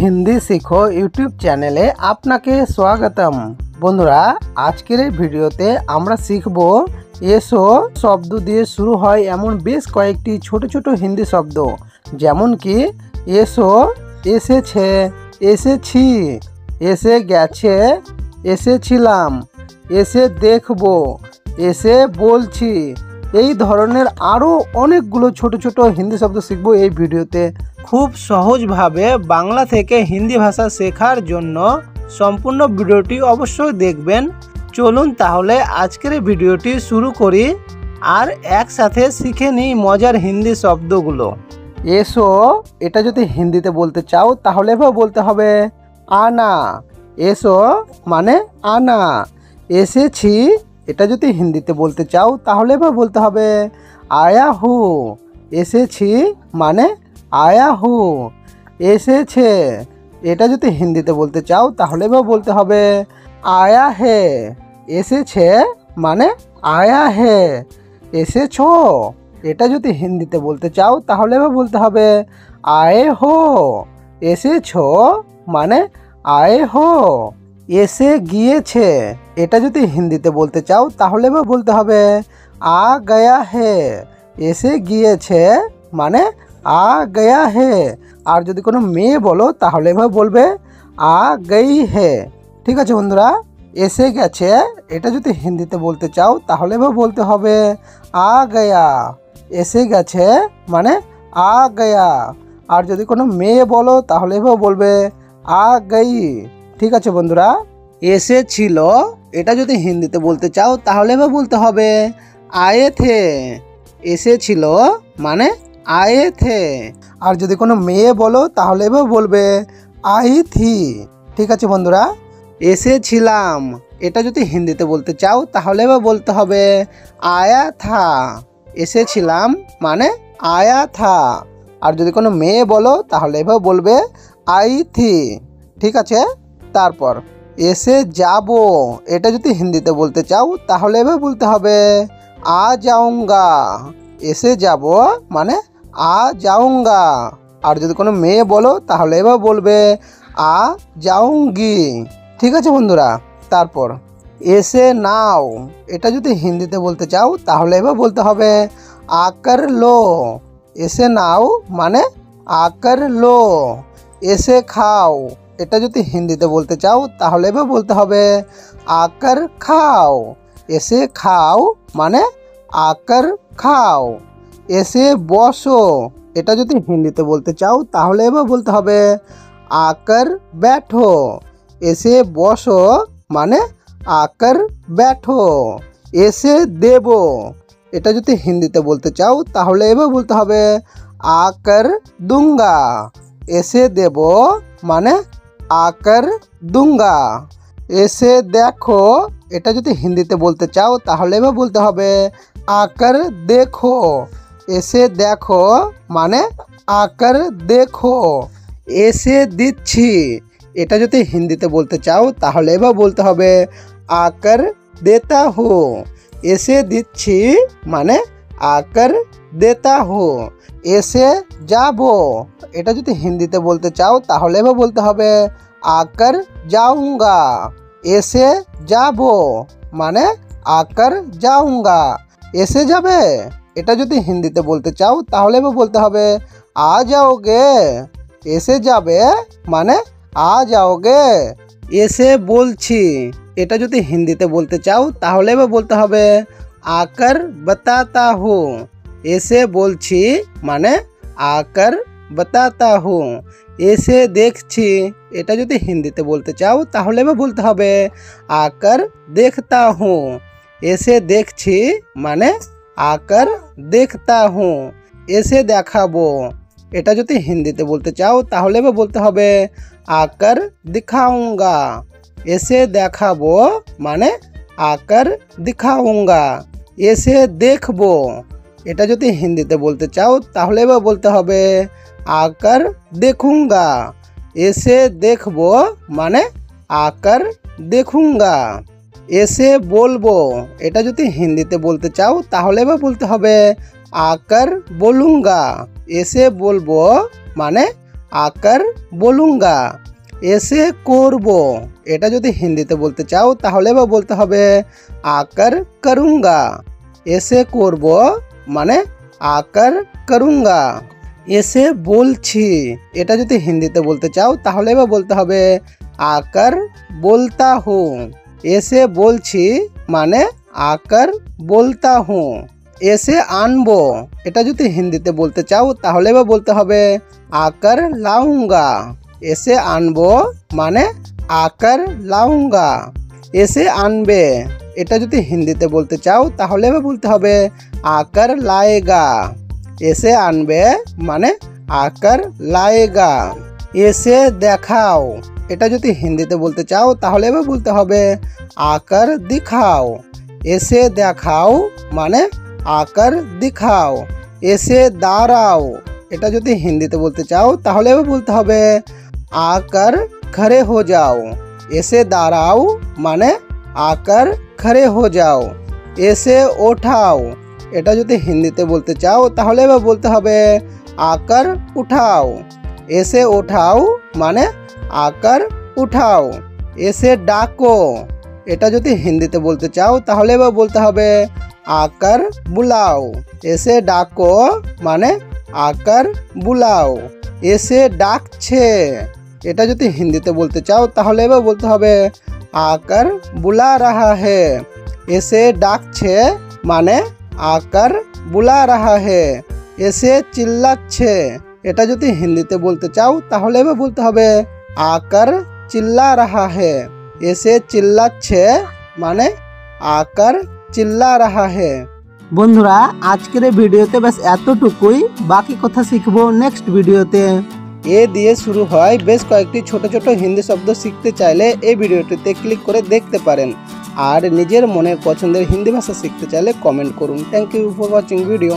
হিন্দি শিখো ইউটিউব চ্যানেলে আপনাকে স্বাগতম। বন্ধুরা, আজকের এই ভিডিওতে আমরা শিখব এসো শব্দ দিয়ে শুরু হয় এমন বেশ কয়েকটি ছোট ছোট হিন্দি শব্দ, যেমন কি এসো, এসেছে, এসেছি, এসে গেছে, এসেছিলাম, এসে দেখব, এসে বলছি। এই ধরনের আরও অনেকগুলো ছোট ছোট হিন্দি শব্দ শিখব এই ভিডিওতে। খুব সহজভাবে বাংলা থেকে হিন্দি ভাষা শেখার জন্য সম্পূর্ণ ভিডিওটি অবশ্যই দেখবেন। চলুন তাহলে আজকের ভিডিওটি শুরু করি আর একসাথে শিখে নিই মজার হিন্দি শব্দগুলো। এসো, এটা যদি হিন্দিতে বলতে চাও তাহলে এভাবে বলতে হবে আনা। এসো মানে আনা। এসেছি, এটা যদি হিন্দিতে বলতে চাও তাহলে এভাবে বলতে হবে আয়া হু। এসেছি মানে আয়া হু। এসেছে, এটা যদি হিন্দিতে বলতে চাও তাহলে এভাবে বলতে হবে আয়া হে। এসেছে মানে আয়া হে। এসেছো, এটা যদি হিন্দিতে বলতে চাও তাহলে এভাবে বলতে হবে আয়ে হো। এসেছো মানে আয়ে হো। এসে গিয়েছে, এটা যদি হিন্দিতে বলতে চাও তাহলে এভাবে বলতে হবে আ গয়া হে। এসে গিয়েছে মানে আ গয়া হে। আর যদি কোনো মেয়ে বলো তাহলে এভাবে বলবে আ গই হে। ঠিক আছে বন্ধুরা, এসে গেছে, এটা যদি হিন্দিতে বলতে চাও তাহলে এভাবে বলতে হবে আ গয়া। এসে গেছে মানে আ গয়া। আর যদি কোনো মেয়ে বলো তাহলে এভাবে বলবে আ গই। ঠিক আছে বন্ধুরা, এসেছিল, এটা যদি হিন্দিতে বলতে চাও তাহলে এভাবে বলতে হবে আয়ে থে। এসেছিল মানে আয়ে থে। আর যদি কোনো মেয়ে বলো তাহলে এভাবে বলবে আই থি। ঠিক আছে বন্ধুরা, এসেছিলাম, এটা যদি হিন্দিতে বলতে চাও তাহলে এভাবে বলতে হবে আয়া থা। এসেছিলাম মানে আয়া থা। আর যদি কোনো মেয়ে বলো তাহলে এভাবে বলবে আই থি। ঠিক আছে, তারপর এসে যাব, এটা যদি হিন্দিতে বলতে চাও তাহলে এভাবে বলতে হবে আ যাউঙ্গা। এসে যাব মানে আ যাউঙ্গা। আর যদি কোনো মেয়ে বলো তাহলে এভাবে বলবে আ যাউঙ্গি। ঠিক আছে বন্ধুরা, তারপর এসে নাও, এটা যদি হিন্দিতে বলতে চাও তাহলে এভাবে বলতে হবে আকার লো। এসে নাও মানে আকার লো। এসে খাও, এটা যদি হিন্দিতে বলতে চাও তাহলে এভাবে বলতে হবে আকার খাও। এসে খাও মানে আকার খাও। এসে বসো, এটা যদি হিন্দিতে বলতে চাও তাহলে এভাবে বলতে হবে আকার ব্যাঠো। এসে বসো মানে আকার ব্যাঠো। এসে দেব, এটা যদি হিন্দিতে বলতে চাও তাহলে এভাবে বলতে হবে আকার দুঙ্গা। এসে দেব মানে আকার দুঙ্গা। এসে দেখো, এটা যদি হিন্দিতে বলতে চাও তাহলে এভাবে বলতে হবে আকার দেখো। এসে দেখো মানে আকার দেখো। এসে দিচ্ছি, এটা যদি হিন্দিতে বলতে চাও তাহলে এভাবে বলতে হবে আকার দেতা হো। এসে দিচ্ছি মানে আকার দেতা হো। এসে যাব, এটা যদি হিন্দিতে বলতে চাও তাহলে এভাবে বলতে হবে আকার যাউঙ্গা। এসে যাব মানে আকার যাউঙ্গা। এসে যাবে, এটা যদি হিন্দিতে বলতে চাও তাহলে এভাবে বলতে হবে আ যাওগে। এসে যাবে মানে আ যাওগে। এসে বলছি, এটা যদি হিন্দিতে বলতে চাও তাহলে এভাবে বলতে হবে আকার বাতাতা হু। এসে বলছি মানে আকার বাতাতা হু। এসে দেখছি, এটা যদি হিন্দিতে বলতে চাও তাহলে এভাবে বলতে হবে আকার দেখতা হু। এসে দেখছি মানে আকার দেখতা হু। এসে দেখাবো, এটা যদি হিন্দিতে বলতে চাও তাহলে এভাবে বলতে হবে আকার দিখাউঙ্গা। এসে দেখাবো মানে আকার দিখাউঙ্গা। এসে দেখবো, এটা যদি হিন্দিতে বলতে চাও তাহলে এভাবে বলতে হবে আকার দেখুঙ্গা। এসে দেখবো মানে আকার দেখুঙ্গা। এসে বলবো, এটা যদি হিন্দিতে বলতে চাও তাহলে এভাবে বলতে হবে আকার বলুঙ্গা। এসে বলবো মানে आकर बोलूँगा। এসে করব, এটা যদি হিন্দিতে বলতে চাও তাহলে বা বলতে হবে आकर करूँगा। এসে করব মানে आकर करूँगा। এসে বলছি, এটা যদি হিন্দিতে বলতে চাও তাহলে বা বলতে হবে आकर बोलता हूँ। এসে বলছি মানে आकर बोलता हूँ। এসে আনবো, এটা যদি হিন্দিতে বলতে চাও তাহলে বা বলতে হবে आकर लाऊंगा। এসে আনবো মানে आकर लाऊंगा। এসে আনবে, এটা যদি হিন্দিতে বলতে চাও তাহলে বা বলতে হবে आकर लाएगा। এসে আনবে মানে आकर लाएगा। এসে দেখাও, এটা যদি হিন্দিতে বলতে চাও তাহলে বা বলতে হবে आकर दिखाओ। এসে দেখাও মানে आकर दिखाओ। এসে দাঁড়াও, এটা যদি হিন্দিতে বলতে চাও তাহলে বা বলতে হবে आकर खड़े हो जाओ। এসে দাঁড়াও মানে आकर खड़े हो जाओ। এসে ওঠাও, এটা যদি হিন্দিতে বলতে চাও তাহলে বা বলতে হবে आकर उठाओ। এসে ওঠাও মানে आकर उठाओ। এসে ডাকো, এটা যদি হিন্দিতে বলতে চাও তাহলে বা বলতে হবে आकर बुलाओ। এসে ডাকো মানে आकर बुलाओ। এসে ডাকছে, এটা যদি হিন্দিতে বলতে চাও তাহলে বা বলতে হবে आकर बुला रहा है। এসে ডাকছে মানে आकर बुला रहा है। এসে চিল্লাচ্ছে, এটা যদি হিন্দিতে বলতে চাও তাহলে বা বলতে হবে आकर चिल्ला रहा है। এসে চিল্লাচ্ছে মানে आकर चिल्ला रहा है। বন্ধুরা আজকের এই ভিডিওতে ব্যাস এতটুকুই, বাকি কথা শিখবো নেক্সট ভিডিওতে। এ দিয়ে শুরু হয় বেশ কয়েকটি ছোট ছোট হিন্দি শব্দ শিখতে চাইলে এই ভিডিওটিতে ক্লিক করে দেখতে পারেন। আর নিজের মনের পছন্দের হিন্দি ভাষা শিখতে চাইলে কমেন্ট করুন। Thank you for watching video.